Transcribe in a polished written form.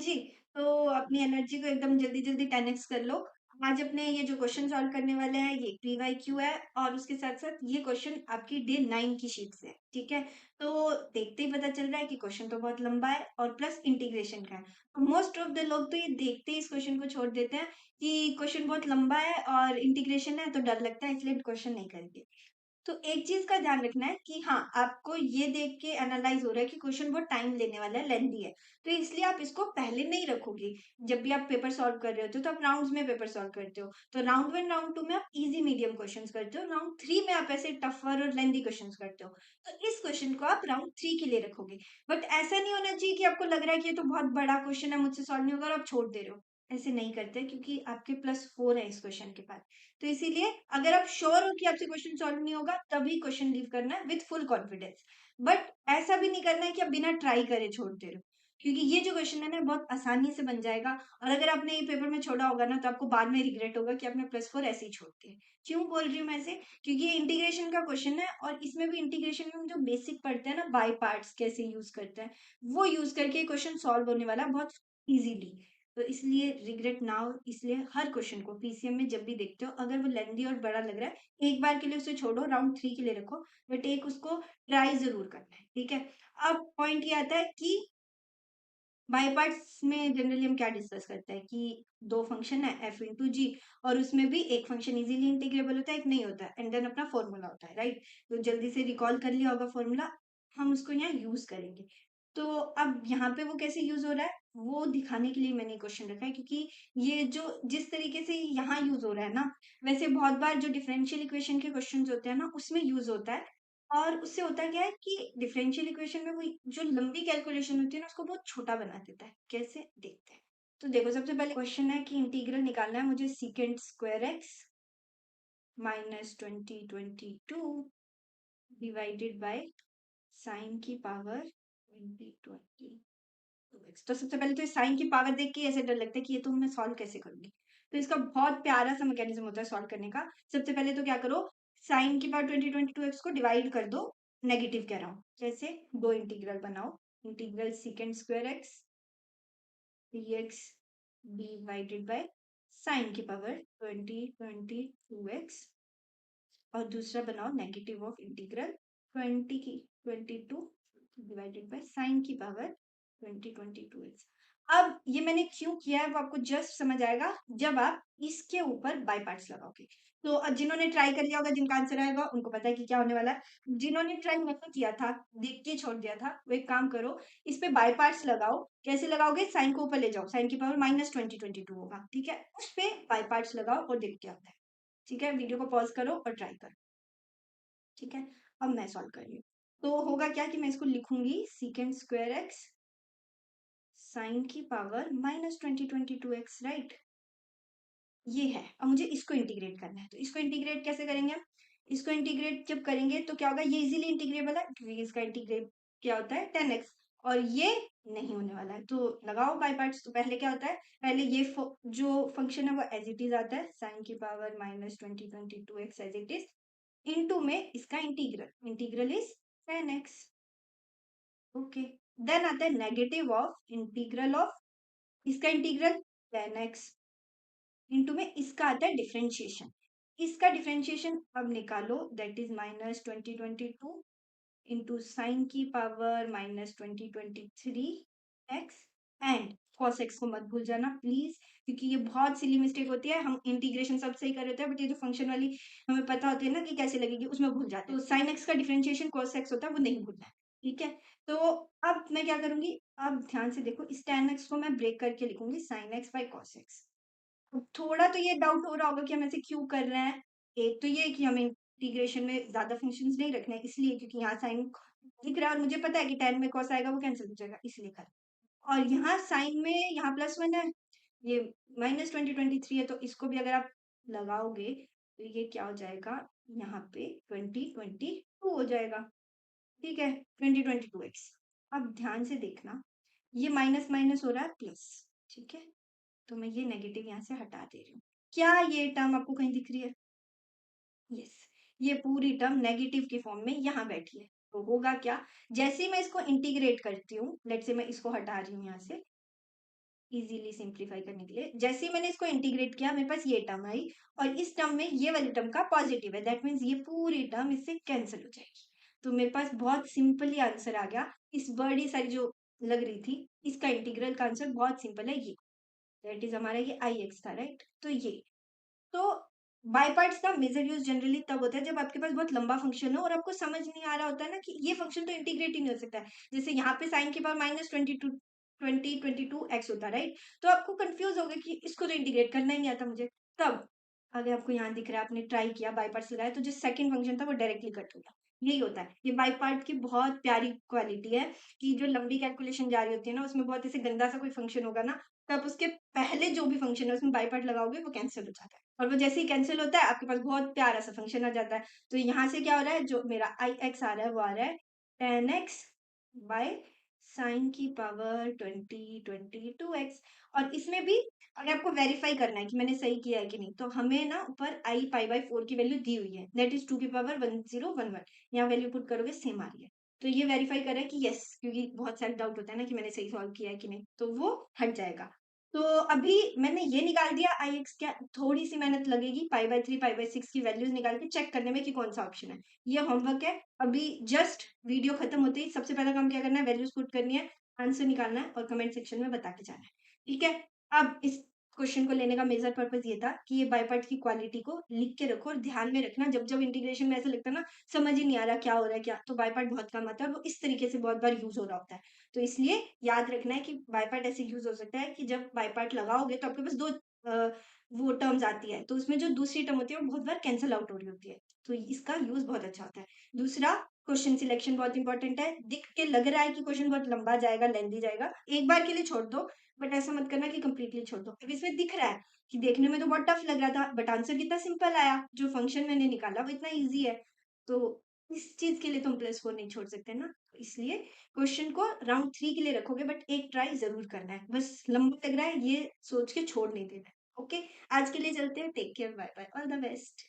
जी, तो अपनी एनर्जी को एकदम जल्दी-जल्दी 10x कर लो। आज अपने ये जो क्वेश्चन सॉल्व करने वाले हैं, ये पीवाईक्यू है और उसके साथ-साथ ये क्वेश्चन आपकी डे 9 की शीट से है, ठीक है? तो देखते ही पता चल रहा है कि क्वेश्चन तो बहुत लंबा है और प्लस इंटीग्रेशन का है। मोस्ट ऑफ द लोग तो ये देखते ही इस क्वेश्चन को छोड़ देते हैं कि क्वेश्चन बहुत लंबा है और इंटीग्रेशन है, तो डर लगता है इसलिए क्वेश्चन नहीं करेंगे। तो एक चीज का ध्यान रखना है कि हाँ, आपको ये देख के एनालाइज हो रहा है कि क्वेश्चन बहुत टाइम लेने वाला है, लेंथी है, तो इसलिए आप इसको पहले नहीं रखोगे। जब भी आप पेपर सॉल्व कर रहे होते हो तो आप राउंड्स में पेपर सॉल्व करते हो, तो राउंड 1 राउंड 2 में आप इजी मीडियम क्वेश्चंस करते हो, राउंड 3 में आप ऐसे टफर और लेंथी क्वेश्चंस करते हो। तो इस क्वेश्चन को आप राउंड 3 के लिए रखोगे। बट ऐसा नहीं होना चाहिए कि आपको लग रहा है कि ये तो बहुत बड़ा क्वेश्चन है, मुझसे सॉल्व नहीं होगा और आप छोड़ दे रहे हो। ऐसे नहीं करते, क्योंकि आपके +4 है इस क्वेश्चन के बाद। तो इसीलिए अगर आप श्योर हो कि आपसे क्वेश्चन सॉल्व नहीं होगा, तभी क्वेश्चन लीव करना है विथ फुल कॉन्फिडेंस। बट ऐसा भी नहीं करना है कि आप बिना ट्राई करे छोड़ दे रहे हो, क्योंकि ये जो क्वेश्चन है ना बहुत आसानी से बन जाएगा। और अगर आपने ये पेपर में छोड़ा होगा ना, तो आपको बाद में रिग्रेट होगा कि आपने +4 ऐसे ही छोड़ दिए। क्यों बोल रही हूँ मैं ऐसे? क्योंकि ये इंटीग्रेशन का क्वेश्चन है और इसमें भी इंटीग्रेशन में हम जो बेसिक पढ़ते हैं ना, बाय पार्ट्स कैसे यूज करते हैं, वो यूज करके क्वेश्चन सॉल्व होने वाला है बहुत इजीली। तो इसलिए रिग्रेट ना हो, इसलिए हर क्वेश्चन को पीसीएम में जब भी देखते हो, अगर वो लेंदी और बड़ा लग रहा है, एक बार के लिए उसे छोड़ो, राउंड 3 के लिए रखो, बट एक उसको ट्राई जरूर करना है, ठीक है? अब पॉइंट ये आता है कि बाय पार्ट्स में जनरली हम क्या डिस्कस करते हैं कि दो फंक्शन है एफ इंटू जी, और उसमें भी एक फंक्शन इजीली इंटीग्रेबल होता है, एक नहीं होता है, एंड देन अपना फॉर्मूला होता है, राइट? तो जल्दी से रिकॉल कर लिया होगा फॉर्मूला, हम उसको यहाँ यूज करेंगे। तो अब यहाँ पे वो कैसे यूज हो रहा है, वो दिखाने के लिए मैंने क्वेश्चन रखा है, क्योंकि ये जो जिस तरीके से यहाँ यूज हो रहा है ना, वैसे बहुत बार जो डिफरेंशियल इक्वेशन के क्वेश्चन होते हैं ना, उसमें यूज होता है। और उससे होता क्या है कि डिफरेंशियल इक्वेशन में वो जो लंबी कैलकुलेशन होती है ना, उसको बहुत छोटा बना देता है। कैसे, देखते हैं। तो देखो, सबसे पहले क्वेश्चन है कि इंटीग्रल निकालना है मुझे secant square x -2022 divided by sine की पावर 2022 एक्स। तो सबसे पहले तो इस साइन की पावर देख के ऐसे डर लगता है कि ये तो मैं सॉल्व कैसे करूंगी। तो इसका बहुत प्यारा सा मैकेनिज्म होता है सॉल्व करने का। सबसे पहले तो क्या करो, साइन की पावर 2022 को डिवाइड कर दो। नेगेटिव कह रहा हूँ, जैसे दो इंटीग्रल बनाओ। Integral secant square x dx divided by sine की पावर 2022x, और दूसरा बनाओ negative of integral 22 divided by sine की पावर 2022x। अब ये मैंने क्यों किया है वो आपको जस्ट समझ आएगा जब आप इसके ऊपर बाय पार्ट्स लगाओगे। तो अब जिन्होंने ट्राई कर लिया होगा, जिनका आंसर आएगा, उनको पता है कि क्या होने वाला है। जिन्होंने ट्राई नहीं किया था, देख के छोड़ दिया था, वो एक काम करो, इस पे बाय पार्ट्स लगाओ। कैसे लगाओगे, साइन को ऊपर ले जाओ, साइन की पावर -2022 होगा, ठीक है? उस पे बाय पार्ट्स लगाओ और देख क्या होता है। ठीक है, वीडियो को पॉज करो और ट्राई करो। ठीक है, अब मैं सॉल्व कर रही हूँ। तो होगा क्या कि मैं इसको लिखूंगी सीकेंट स्क्वायर एक्स साइन की पावर -2022x, राइट? ये है। अब मुझे इसको इंटीग्रेट करना है, तो इसको इंटीग्रेट कैसे करेंगे हम? इसको इंटीग्रेट जब करेंगे तो क्या होगा, ये इजीली इंटीग्रेबल है क्योंकि इसका इंटीग्रेट क्या होता है 10x, और ये नहीं होने वाला है। तो लगाओ बाय पार्ट्स। तो पहले क्या होता है, पहले ये जो फंक्शन है वो एज इट इज आता है, साइन की power -2022x as it is, into में इसका integral, integral is 10x। Okay, then आता है नेगेटिव ऑफ इंटीग्रल ऑफ इसका इंटीग्रल 10x, इनटू में इसका आता है डिफरेंशिएशन। इसका डिफरेंशिएशन अब निकालो, दैट इज -2022 इंटू साइन की power -2023x, and cos x को मत भूल जाना प्लीज, क्योंकि ये बहुत सिली मिस्टेक होती है। हम इंटीग्रेशन सब सही कर रहे होते हैं, बट ये जो फंक्शन वाली हमें पता होती है ना कि कैसे लगेगी, उसमें भूल जाते हैं। तो साइन x का डिफरेंशिएशन cos x होता है, वो नहीं भूलना है, ठीक है? तो अब मैं क्या करूंगी, अब ध्यान से देखो, इस tan x को मैं ब्रेक करके लिखूंगी sin x by cos x। थोड़ा तो ये डाउट हो रहा होगा कि हम ऐसे क्यों कर रहे हैं। एक तो ये कि हमें इंटीग्रेशन में ज्यादा फंक्शंस नहीं रखने हैं, इसलिए क्योंकि यहाँ साइन दिख रहा है और मुझे पता है कि 10 में कॉस आएगा वो कैंसिल हो जाएगा, इसलिए कर। और यहाँ साइन में यहाँ +1 है, ये -2023 है, तो इसको भी अगर आप लगाओगे तो ये क्या हो जाएगा, यहाँ पे 2022 हो जाएगा, ठीक है? 2022x। अब ध्यान से देखना, ये माइनस माइनस हो रहा है प्लस, ठीक है? तो मैं ये नेगेटिव यहाँ से हटा दे रही हूँ। क्या ये टर्म आपको कहीं दिख रही है? यस, ये पूरी टर्म नेगेटिव के फॉर्म में यहाँ बैठी है। तो होगा क्या, जैसे ही मैं इसको इंटीग्रेट करती हूँ, लेट से मैं इसको हटा रही हूँ यहाँ से, इजीली सिंप्लीफाई करने के लिए जैसे ही मैंने इसको इंटीग्रेट किया मेरे पास ये टर्म आई और इस टर्म में ये वाली टर्म का पॉजिटिव है, दैट मीन्स ये पूरी टर्म इससे कैंसिल हो जाएगी। तो मेरे पास बहुत सिंपली आंसर आ गया। इस बड़ी सारी जो लग रही थी इसका इंटीग्रल का आंसर बहुत सिंपल है, ये दैट इज हमारा ये आई एक्स था, राइट। तो ये तो बाय पार्ट्स का मेजर यूज जनरली तब होता है जब आपके पास बहुत लंबा फंक्शन हो और आपको समझ नहीं आ रहा होता है ना कि ये फंक्शन तो इंटीग्रेट ही नहीं हो सकता है। जैसे यहाँ पे साइन की पावर -22 एक्स होता है, राइट। तो आपको कंफ्यूज हो गया कि इसको तो इंटीग्रेट करना ही नहीं आता मुझे। तब अगर आपको यहाँ दिख रहा है, आपने ट्राई किया, बाय पार्ट्स लगाया, तो जो सेकंड फंक्शन था वो डायरेक्टली कट हो गया। यही होता है, ये बाय पार्ट की बहुत प्यारी क्वालिटी है कि जो लंबी कैलकुलेशन जा रही होती है ना, उसमें बहुत ऐसे गंदा सा कोई फंक्शन होगा ना, तो आप उसके पहले जो भी फंक्शन है उसमें बाय पार्ट लगाओगे वो कैंसिल हो जाता है और वो जैसे ही कैंसिल होता है आपके पास बहुत प्यारा सा फंक्शन आ जाता है। तो यहाँ से क्या हो रहा है, जो मेरा आई एक्स आ रहा है वो आ रहा है 10x बाय साइन की पावर 22x। और इसमें भी अगर आपको वेरीफाई करना है कि मैंने सही किया है कि नहीं, तो हमें ना ऊपर आई पाई बाय 4 की वैल्यू दी हुई है, दैट इज 2 की पावर 1011। यहाँ वैल्यू पुट करोगे सेम आ रही है, तो ये वेरीफाई करें कि यस, क्योंकि बहुत सारे डाउट होता है ना कि मैंने सही सॉल्व किया है कि नहीं, तो वो हट जाएगा। तो अभी मैंने ये निकाल दिया आई एक्स, क्या थोड़ी सी मेहनत लगेगी पाई बाय 3 पाई बाय 6 की वैल्यूज निकाल के चेक करने में कि कौन सा ऑप्शन है। ये होमवर्क है। अभी जस्ट वीडियो खत्म होते ही सबसे पहला काम क्या करना है, वैल्यूज पुट करनी है, आंसर निकालना है और कमेंट सेक्शन में बता के जाना है। ठीक है। अब इस क्वेश्चन को लेने का मेजर पर्पज ये था कि ये बाय पार्ट की क्वालिटी को लिख के रखो और ध्यान में रखना, जब जब इंटीग्रेशन में ऐसा लगता है ना समझ ही नहीं आ रहा क्या हो रहा है क्या, तो बाय पार्ट बहुत काम आता है और वो इस तरीके से बहुत बार यूज हो रहा होता है। तो इसलिए याद रखना है कि बाय पार्ट ऐसे यूज हो सकता है कि जब बाय पार्ट लगाओगे तो आपके पास दो वो टर्म्स आती है, तो उसमें जो दूसरी टर्म होती है वो बहुत बार कैंसिल आउट हो रही होती है, तो इसका यूज बहुत अच्छा होता है। दूसरा, क्वेश्चन सिलेक्शन बहुत इंपॉर्टेंट है। दिख के लग रहा है कि क्वेश्चन बहुत लंबा जाएगा, लेंदी जाएगा, एक बार के लिए छोड़ दो, बट ऐसा मत करना कि कंप्लीटली छोड़ दो। अब इसमें दिख रहा है कि देखने में तो बहुत टफ लग रहा था, बट आंसर कितना सिंपल आया, जो फंक्शन मैंने निकाला वो इतना इजी है, तो इस चीज के लिए तुम +4 नहीं छोड़ सकते ना। इसलिए क्वेश्चन को राउंड 3 के लिए रखोगे, बट एक ट्राई जरूर करना है, बस लंबा लग रहा है ये सोच के छोड़ नहीं देना है। ओके, आज के लिए चलते हैं, take care, bye bye, all the best.